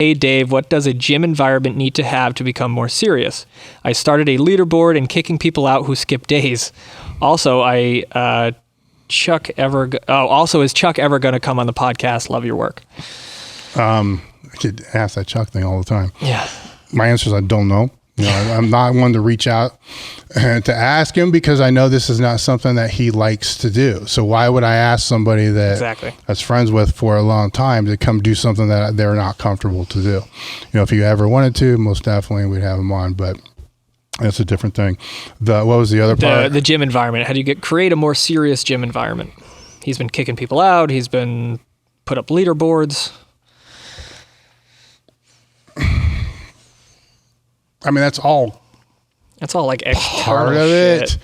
Hey Dave, what does a gym environment need to have to become more serious? I started a leaderboard and kicking people out who skip days. Also, is Chuck ever going to come on the podcast? Love your work. I could ask that Chuck thing all the time. Yeah. My answer is I don't know. I'm not one to reach out to ask him because I know this is not something that he likes to do. So why would I ask somebody that's friends with for a long time to come do something that they're not comfortable to do? If you ever wanted to, most definitely we'd have him on, but that's a different thing. What was the other part? The gym environment. How do you create a more serious gym environment? He's been kicking people out. He's been put up leaderboards. I mean, that's all like external part of shit.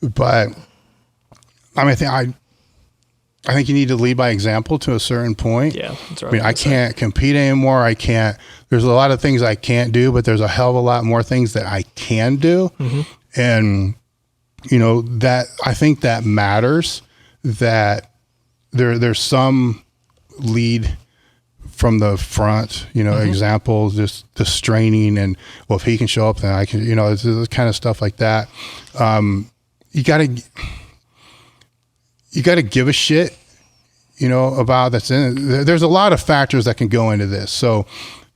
it, but I mean, I think you need to lead by example to a certain point. Yeah, that's right. I mean, I can't compete anymore. There's a lot of things I can't do, but there's a hell of a lot more things that I can do. Mm-hmm. And, that I think that matters, that there's some lead from the front, examples, just the straining and, well, if he can show up, then I can, it's kind of stuff like that. You gotta give a shit, about that's in it. There's a lot of factors that can go into this. So,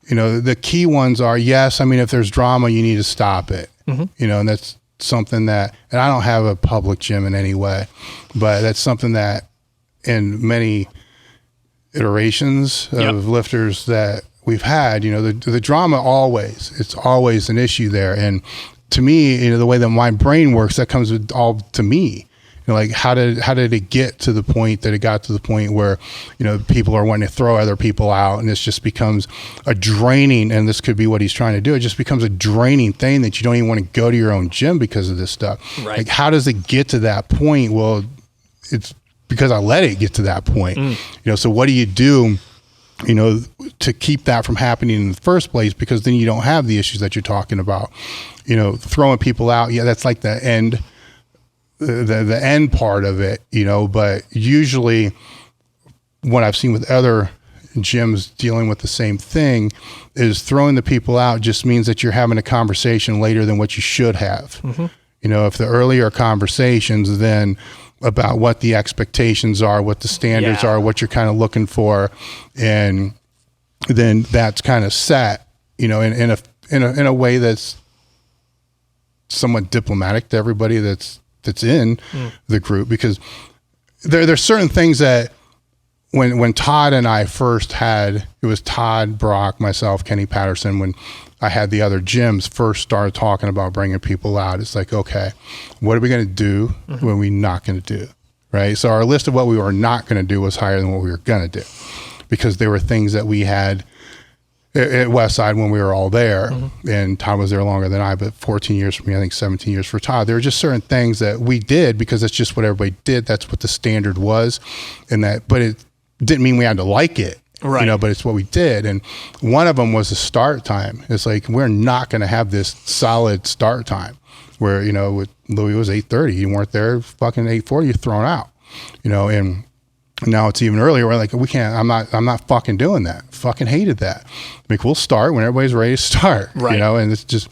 the key ones are, yes, I mean, if there's drama, you need to stop it, and that's something that, and I don't have a public gym in any way, but that's something that in many iterations of lifters that we've had, the drama it's always an issue there. And to me, the way that my brain works, that comes all to me. Like how did it get to the point that it got to the point where, people are wanting to throw other people out, and this just becomes a draining, and this could be what he's trying to do. It just becomes a draining thing that you don't even want to go to your own gym because of this stuff. Right. Like, how does it get to that point? Well, it's because I let it get to that point. So what do you do, to keep that from happening in the first place? Because then you don't have the issues that you're talking about, throwing people out. Yeah. That's like the end, the end part of it, but usually what I've seen with other gyms dealing with the same thing is throwing the people out just means that you're having a conversation later than what you should have. Mm-hmm. If the earlier conversations then about what the expectations are, what the standards are, what you're kind of looking for, and then that's kind of set, in a way that's somewhat diplomatic to everybody that's in the group, because there's certain things that when Todd and I first had, it was Todd, Brock, myself, Kenny Patterson, when I had the other gyms first started talking about bringing people out. It's like, okay, what are we going to do? What are we not going to do? Right. So our list of what we were not going to do was higher than what we were going to do, because there were things that we had at Westside when we were all there, and Todd was there longer than I, but 14 years for me, I think 17 years for Todd. There were just certain things that we did because that's just what everybody did. That's what the standard was. But it didn't mean we had to like it. Right. But it's what we did. And one of them was the start time. It's like, we're not going to have this solid start time where, with Louis was 8:30. You weren't there, fucking 8:40, you're thrown out, and now it's even earlier. We're like, we can't, I'm not fucking doing that. Fucking hated that. Like, we'll start when everybody's ready to start, right. And it's just,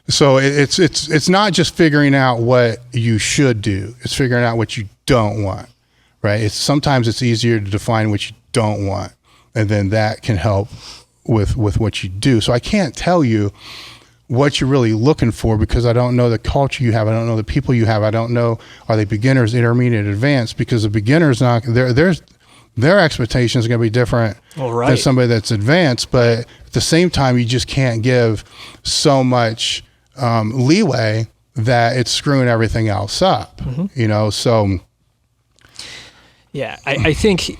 so it's not just figuring out what you should do. It's figuring out what you don't want, right? Sometimes it's easier to define what you don't want, and then that can help with what you do. So I can't tell you what you're really looking for because I don't know the culture you have. I don't know the people you have. I don't know, are they beginners, intermediate, advanced? Because the beginners, their expectations are going to be different than somebody that's advanced. But at the same time, you just can't give so much leeway that it's screwing everything else up, so. Yeah, I think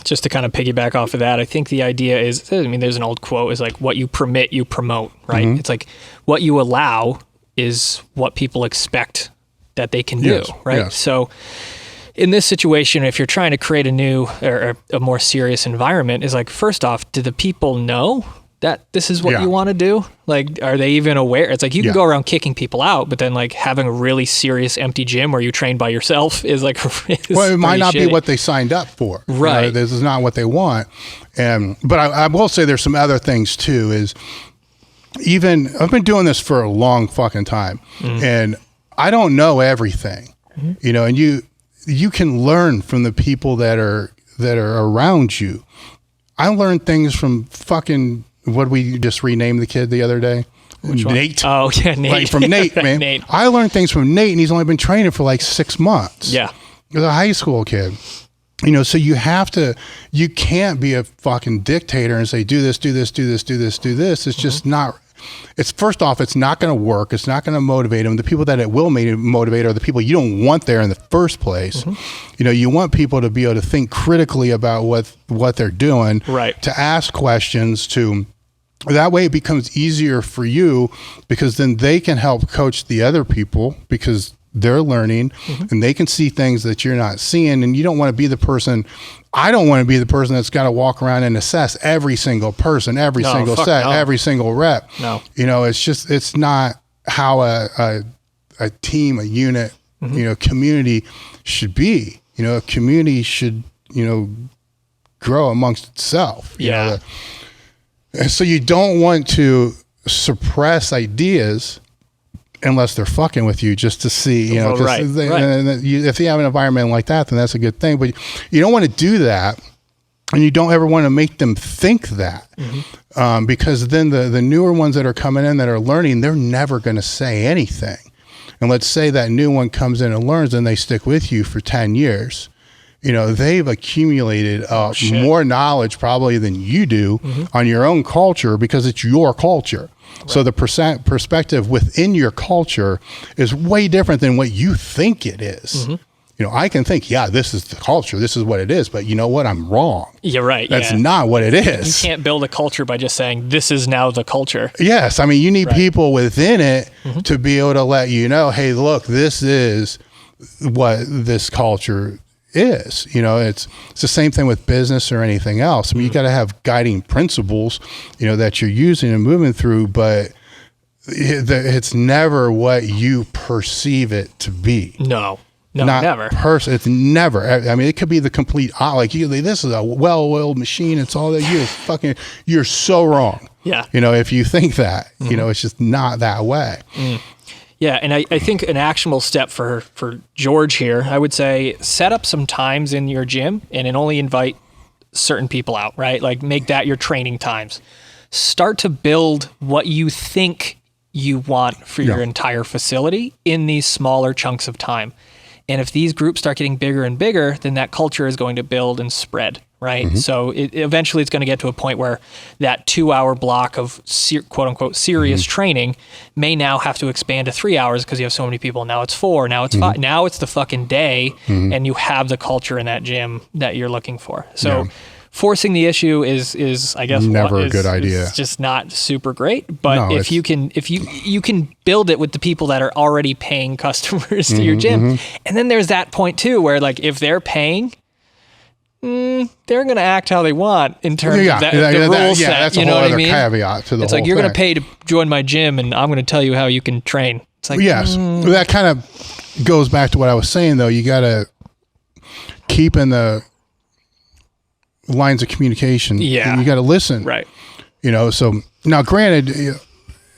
just to kind of piggyback off of that, I think the idea is, there's an old quote, is like, what you permit, you promote, right? It's like what you allow is what people expect that they can do, right? Yes. So in this situation, if you're trying to create a new or a more serious environment, is like, first off, do the people know that this is what Yeah. you want to do? Like, are they even aware? It's like you can Yeah. go around kicking people out, but then like having a really serious empty gym where you train by yourself is like, Well, it might not be shitty. what they signed up for. Right. This is not what they want. But I will say there's some other things too, is even I've been doing this for a long fucking time, and I don't know everything, and you can learn from the people that are around you. I learned things from fucking, what we just renamed the kid the other day? Nate. Oh yeah, Nate. Like from Nate, man. Nate. I learned things from Nate, and he's only been training for like 6 months. Yeah. He's a high school kid. So you can't be a fucking dictator and say, do this, do this, do this, do this, do this. It's just not, first off, it's not going to work. It's not going to motivate them. The people that it will motivate are the people you don't want there in the first place. You want people to be able to think critically about what they're doing, right? To ask questions, that way it becomes easier for you, because then they can help coach the other people because they're learning and they can see things that you're not seeing. And you don't want to be the person, I don't want to be the person that's got to walk around and assess every single person, every single set, every single rep. No. It's not how a team, a unit, community should be. A community should, grow amongst itself. Yeah. And so you don't want to suppress ideas unless they're fucking with you, just to see, Right. If you have an environment like that, then that's a good thing. But you don't want to do that, and you don't ever want to make them think that, because then the newer ones that are coming in that are learning, they're never going to say anything. And let's say that new one comes in and learns, and they stick with you for 10 years. They've accumulated more knowledge probably than you do on your own culture, because it's your culture. Right. So the perspective within your culture is way different than what you think it is. I can think, this is the culture, this is what it is, but you know what? I'm wrong. You're right. That's not what it is. You can't build a culture by just saying this is now the culture. Yes. I mean, you need people within it to be able to let you know, hey, look, this is what this culture is. It's the same thing with business or anything else. I mean, you got to have guiding principles, that you're using and moving through, but it's never what you perceive it to be. No, Not never. It's never. I mean, it could be the complete, this is a well-oiled machine. It's all that you're so wrong. Yeah. If you think that, it's just not that way. Yeah, and I think an actionable step for George here, I would say set up some times in your gym and then only invite certain people out, right? Like make that your training times. Start to build what you think you want for your entire facility in these smaller chunks of time. And if these groups start getting bigger and bigger, then that culture is going to build and spread, right? So eventually it's going to get to a point where that 2-hour block of quote unquote serious training may now have to expand to 3 hours because you have so many people. Now it's 4, now it's 5, now it's the fucking day, and you have the culture in that gym that you're looking for. So forcing the issue is I guess never a good idea. It's just not super great. But No, if you can build it with the people that are already paying customers to your gym, and then there's that point too where like if they're paying, they're going to act how they want in terms of the rule set. That's a you whole know what other I mean? caveat to the It's whole like you're going to thing. pay to join my gym, and I'm going to tell you how you can train. It's like that kind of goes back to what I was saying though. You got to keep in the lines of communication. Yeah. You got to listen. right. So now granted,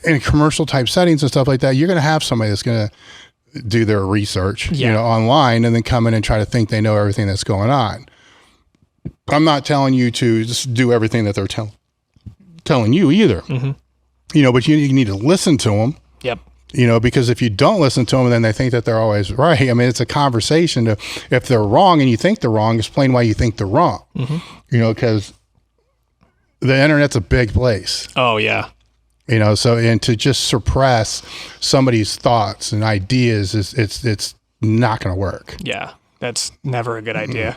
in commercial type settings and stuff like that, you're going to have somebody that's going to do their research, online, and then come in and try to think they know everything that's going on. I'm not telling you to just do everything that they're telling you either, but you need to listen to them. Yep. Because if you don't listen to them, then they think that they're always right. I mean, it's a conversation to, if they're wrong and you think they're wrong, explain why you think they're wrong, because the internet's a big place. Oh yeah. And to just suppress somebody's thoughts and ideas it's not going to work. Yeah. That's never a good idea.